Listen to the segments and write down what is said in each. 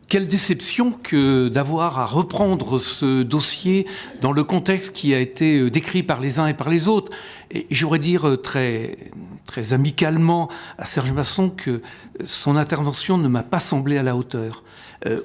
Quelle déception que d'avoir à reprendre ce dossier dans le contexte qui a été décrit par les uns et par les autres. Et j'aurais dire très amicalement à Serge Masson que son intervention ne m'a pas semblé à la hauteur.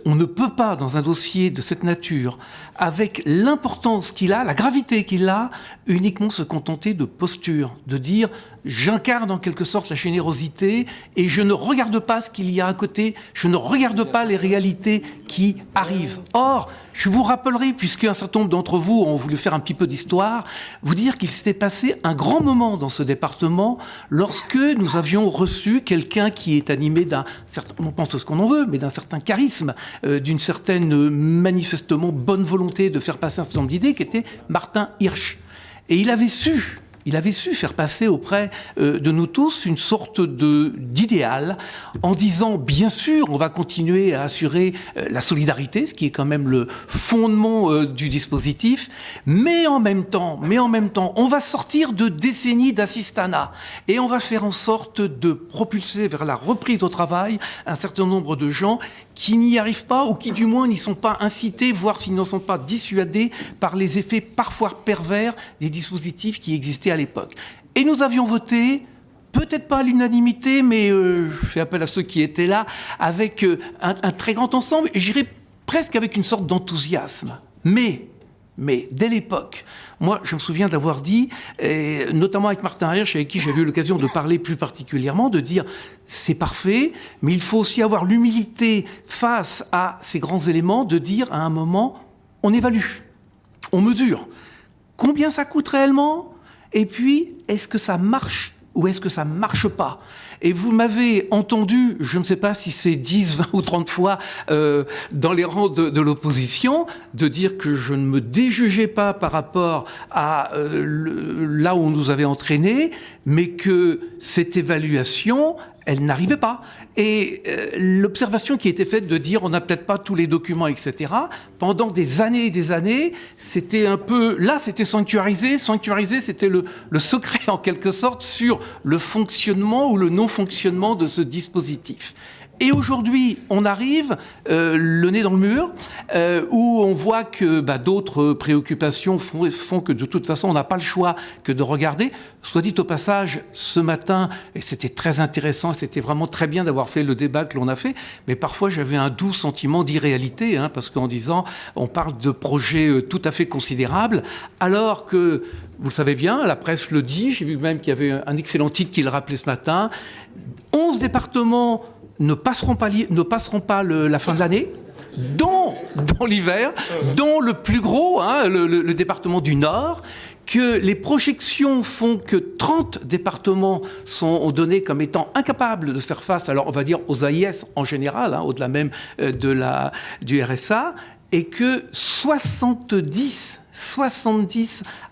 On ne peut pas, dans un dossier de cette nature, avec l'importance qu'il a, la gravité qu'il a, uniquement se contenter de posture, de dire « j'incarne en quelque sorte la générosité et je ne regarde pas ce qu'il y a à côté, je ne regarde pas les réalités qui arrivent ». Or, je vous rappellerai, puisque un certain nombre d'entre vous ont voulu faire un petit peu d'histoire, vous dire qu'il s'était passé un grand moment dans ce département lorsque nous avions reçu quelqu'un qui est animé d'un certain, on pense ce qu'on en veut, mais d'un certain charisme, d'une certaine manifestement bonne volonté de faire passer un certain nombre d'idées, qui était Martin Hirsch. Et il avait su faire passer auprès de nous tous une sorte d'idéal en disant, bien sûr, on va continuer à assurer la solidarité, ce qui est quand même le fondement du dispositif, mais en même temps, on va sortir de décennies d'assistanat et on va faire en sorte de propulser vers la reprise au travail un certain nombre de gens qui n'y arrivent pas ou qui du moins n'y sont pas incités, voire s'ils n'en sont pas dissuadés par les effets parfois pervers des dispositifs qui existaient à l'époque. Et nous avions voté, peut-être pas à l'unanimité, mais je fais appel à ceux qui étaient là, avec un très grand ensemble, et j'irais presque avec une sorte d'enthousiasme. Mais dès l'époque, moi, je me souviens d'avoir dit, notamment avec Martin Hirsch, avec qui j'ai eu l'occasion de parler plus particulièrement, de dire c'est parfait, mais il faut aussi avoir l'humilité face à ces grands éléments, de dire à un moment, on évalue, on mesure. Combien ça coûte réellement ? Et puis, est-ce que ça marche ou est-ce que ça ne marche pas ? Et vous m'avez entendu, je ne sais pas si c'est 10, 20 ou 30 fois dans les rangs de l'opposition, de dire que je ne me déjugeais pas par rapport à là où on nous avait entraînés, mais que cette évaluation, elle n'arrivait pas. Et l'observation qui était faite de dire on n'a peut-être pas tous les documents, etc., pendant des années et des années, c'était un peu... Là, c'était sanctuarisé. Sanctuarisé, c'était le secret, en quelque sorte, sur le fonctionnement ou le non-fonctionnement de ce dispositif. Et aujourd'hui, on arrive le nez dans le mur, où on voit que d'autres préoccupations font que de toute façon, on n'a pas le choix que de regarder. Soit dit au passage, ce matin, et c'était très intéressant, c'était vraiment très bien d'avoir fait le débat que l'on a fait, mais parfois j'avais un doux sentiment d'irréalité, parce qu'en disant, on parle de projets tout à fait considérables, alors que, vous le savez bien, la presse le dit, j'ai vu même qu'il y avait un excellent titre qui le rappelait ce matin, 11 départements ne passeront pas la fin de l'année, dont l'hiver, dont le plus gros, le département du Nord, que les projections font que 30 départements sont donnés comme étant incapables de faire face, alors on va dire aux AIS en général, au-delà même du RSA, et que 70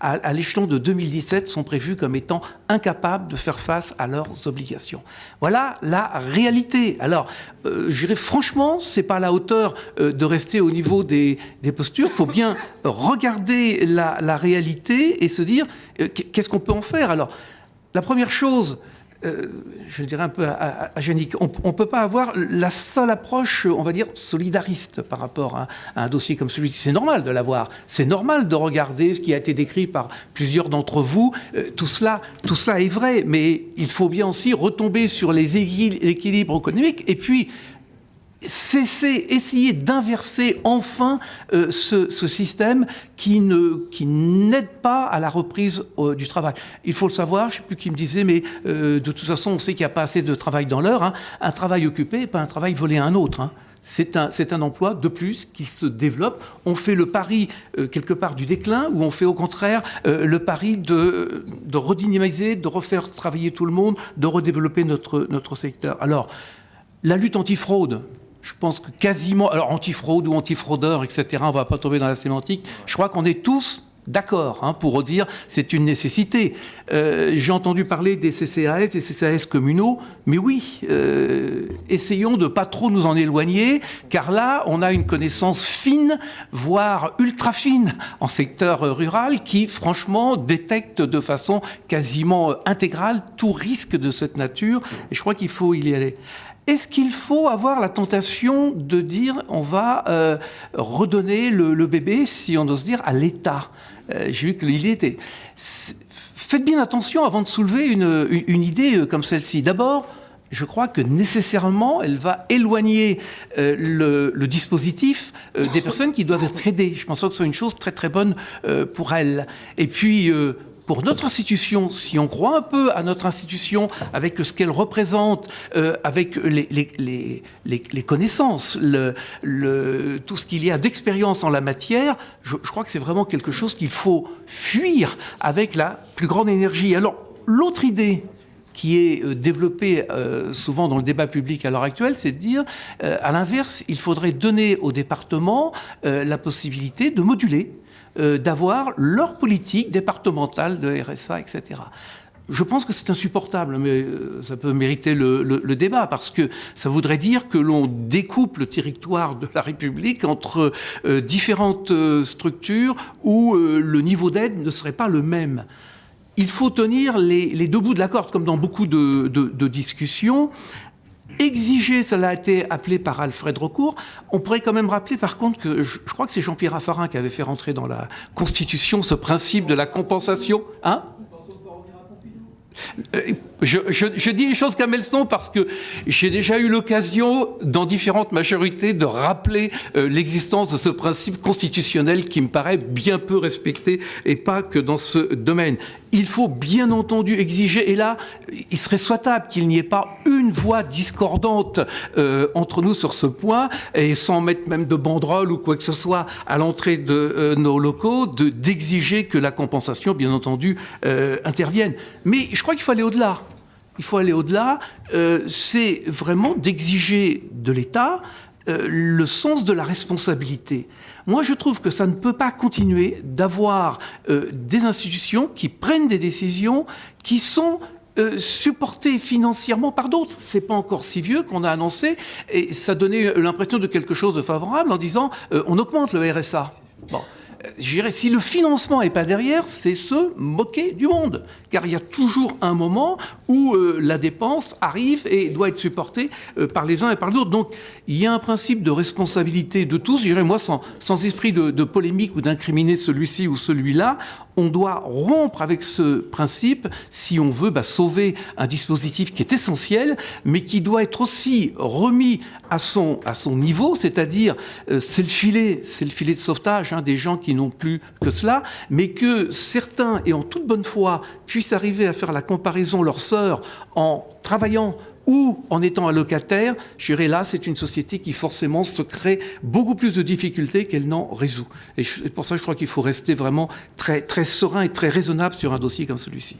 à l'échelon de 2017 sont prévus comme étant incapables de faire face à leurs obligations. Voilà la réalité. Alors, je dirais franchement, c'est pas à la hauteur de rester au niveau des postures. Il faut bien regarder la réalité et se dire qu'est-ce qu'on peut en faire. Alors, la première chose, je dirais un peu à Yannick, on ne peut pas avoir la seule approche, on va dire, solidariste par rapport à un dossier comme celui-ci. C'est normal de l'avoir. C'est normal de regarder ce qui a été décrit par plusieurs d'entre vous. Tout cela est vrai, mais il faut bien aussi retomber sur les équilibres économiques et puis essayer d'inverser enfin ce système qui n'aide pas à la reprise du travail. Il faut le savoir, je ne sais plus qui me disait, mais de toute façon, on sait qu'il n'y a pas assez de travail dans l'heure. Un travail occupé, pas un travail volé à un autre. C'est un emploi de plus qui se développe. On fait le pari, quelque part, du déclin, ou on fait au contraire le pari de redynamiser, de refaire travailler tout le monde, de redévelopper notre secteur. Alors, la lutte antifraude, je pense que quasiment... Alors, antifraude ou antifraudeur, etc., on ne va pas tomber dans la sémantique. Je crois qu'on est tous d'accord pour dire c'est une nécessité. J'ai entendu parler des CCAS, des CCAS communaux, mais oui, essayons de ne pas trop nous en éloigner, car là, on a une connaissance fine, voire ultra fine, en secteur rural, qui, franchement, détecte de façon quasiment intégrale tout risque de cette nature, et je crois qu'il faut y aller. est-ce qu'il faut avoir la tentation de dire on va redonner le bébé, si on ose dire, à l'État? J'ai vu que l'idée était... Faites bien attention avant de soulever une idée comme celle-ci. D'abord, je crois que nécessairement, elle va éloigner le dispositif des personnes qui doivent être aidées. Je pense que ce soit une chose très très bonne pour elles. Et puis... pour notre institution, si on croit un peu à notre institution, avec ce qu'elle représente, avec les connaissances, tout ce qu'il y a d'expérience en la matière, je crois que c'est vraiment quelque chose qu'il faut fuir avec la plus grande énergie. Alors, l'autre idée qui est développée souvent dans le débat public à l'heure actuelle, c'est de dire, à l'inverse, il faudrait donner aux départements la possibilité de moduler, d'avoir leur politique départementale de RSA, etc. Je pense que c'est insupportable, mais ça peut mériter le débat, parce que ça voudrait dire que l'on découpe le territoire de la République entre différentes structures où le niveau d'aide ne serait pas le même. Il faut tenir les deux bouts de la corde, comme dans beaucoup de discussions. Exiger, cela a été appelé par Alfred Recourt. On pourrait quand même rappeler, par contre, que je crois que c'est Jean-Pierre Raffarin qui avait fait rentrer dans la Constitution ce principe de la compensation. Hein ? Je dis les choses comme elles sont parce que j'ai déjà eu l'occasion, dans différentes majorités, de rappeler l'existence de ce principe constitutionnel qui me paraît bien peu respecté, et pas que dans ce domaine. Il faut bien entendu exiger, et là, il serait souhaitable qu'il n'y ait pas une voix discordante entre nous sur ce point, et sans mettre même de banderole ou quoi que ce soit à l'entrée de nos locaux, d'exiger que la compensation, bien entendu, intervienne. Mais je crois qu'il faut aller au-delà. Il faut aller au-delà. C'est vraiment d'exiger de l'État le sens de la responsabilité. Moi, je trouve que ça ne peut pas continuer d'avoir des institutions qui prennent des décisions qui sont supportées financièrement par d'autres. C'est pas encore si vieux qu'on a annoncé, et ça donnait l'impression de quelque chose de favorable en disant on augmente le RSA. Bon. Je dirais, si le financement n'est pas derrière, c'est se moquer du monde. Car il y a toujours un moment où la dépense arrive et doit être supportée par les uns et par les autres. Donc, il y a un principe de responsabilité de tous. Je dirais, moi, sans esprit de polémique ou d'incriminer celui-ci ou celui-là, on doit rompre avec ce principe si on veut sauver un dispositif qui est essentiel, mais qui doit être aussi remis à son niveau, c'est-à-dire c'est le filet de sauvetage des gens qui n'ont plus que cela, mais que certains, et en toute bonne foi, puissent arriver à faire la comparaison leur sort en travaillant ou en étant allocataire. Je dirais là, c'est une société qui forcément se crée beaucoup plus de difficultés qu'elle n'en résout. Et pour ça, je crois qu'il faut rester vraiment très, très serein et très raisonnable sur un dossier comme celui-ci.